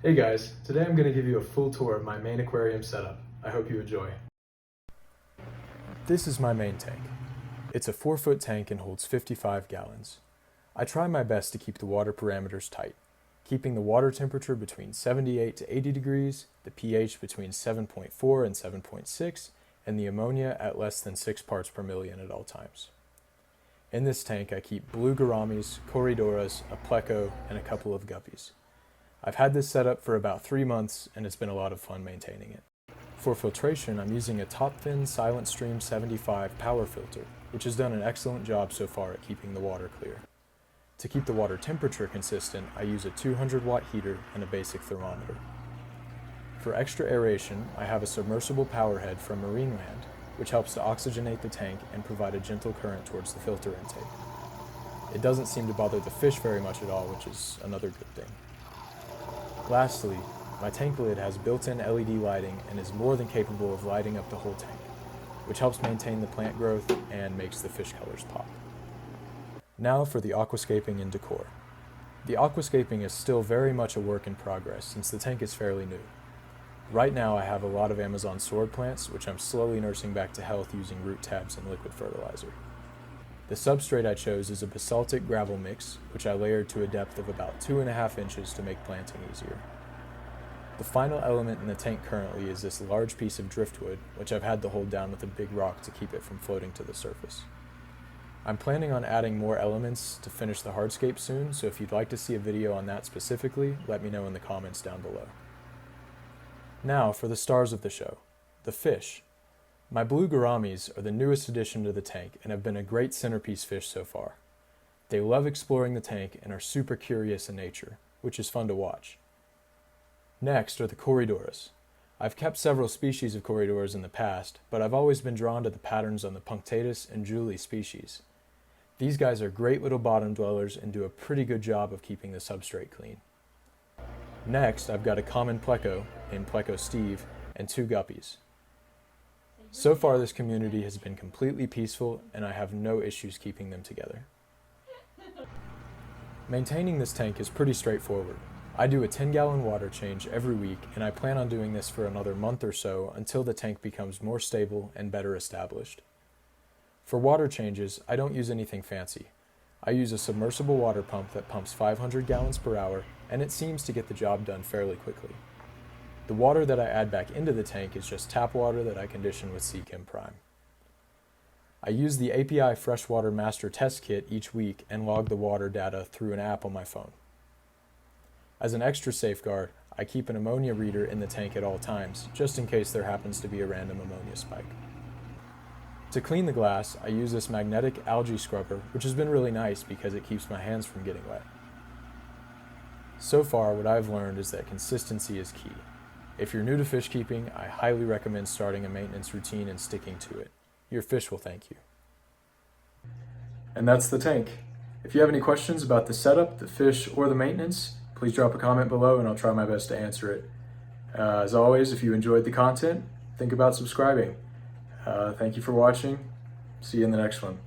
Hey guys, today I'm going to give you a full tour of my main aquarium setup. I hope you enjoy. This is my main tank. It's a 4-foot tank and holds 55 gallons. I try my best to keep the water parameters tight, keeping the water temperature between 78 to 80 degrees, the pH between 7.4 and 7.6, and the ammonia at less than 6 parts per million at all times. In this tank I keep Blue Gouramis, Corydoras, a Pleco, and a couple of Guppies. I've had this set up for about 3 months and it's been a lot of fun maintaining it. For filtration, I'm using a Top-Fin Silent Stream 75 power filter, which has done an excellent job so far at keeping the water clear. To keep the water temperature consistent, I use a 200-watt heater and a basic thermometer. For extra aeration, I have a submersible power head from Marineland, which helps to oxygenate the tank and provide a gentle current towards the filter intake. It doesn't seem to bother the fish very much at all, which is another good thing. Lastly, my tank lid has built-in LED lighting and is more than capable of lighting up the whole tank, which helps maintain the plant growth and makes the fish colors pop. Now for the aquascaping and decor. The aquascaping is still very much a work in progress since the tank is fairly new. Right now I have a lot of Amazon sword plants, which I'm slowly nursing back to health using root tabs and liquid fertilizer. The substrate I chose is a basaltic gravel mix, which I layered to a depth of about 2.5 inches to make planting easier. The final element in the tank currently is this large piece of driftwood, which I've had to hold down with a big rock to keep it from floating to the surface. I'm planning on adding more elements to finish the hardscape soon, so if you'd like to see a video on that specifically, let me know in the comments down below. Now for the stars of the show, the fish. My Blue Gouramis are the newest addition to the tank and have been a great centerpiece fish so far. They love exploring the tank and are super curious in nature, which is fun to watch. Next are the Corydoras. I've kept several species of Corydoras in the past, but I've always been drawn to the patterns on the punctatus and Julie species. These guys are great little bottom dwellers and do a pretty good job of keeping the substrate clean. Next, I've got a common Pleco named Pleco Steve and 2 Guppies. So far this community has been completely peaceful and I have no issues keeping them together. Maintaining this tank is pretty straightforward. I do a 10-gallon water change every week and I plan on doing this for another month or so until the tank becomes more stable and better established. For water changes, I don't use anything fancy. I use a submersible water pump that pumps 500 gallons per hour and it seems to get the job done fairly quickly. The water that I add back into the tank is just tap water that I condition with Seachem Prime. I use the API Freshwater Master Test Kit each week and log the water data through an app on my phone. As an extra safeguard, I keep an ammonia reader in the tank at all times, just in case there happens to be a random ammonia spike. To clean the glass, I use this magnetic algae scrubber, which has been really nice because it keeps my hands from getting wet. So far, what I've learned is that consistency is key. If you're new to fish keeping, I highly recommend starting a maintenance routine and sticking to it. Your fish will thank you. And that's the tank. If you have any questions about the setup, the fish, or the maintenance, please drop a comment below and I'll try my best to answer it. As always, if you enjoyed the content, think about subscribing. Thank you for watching. See you in the next one.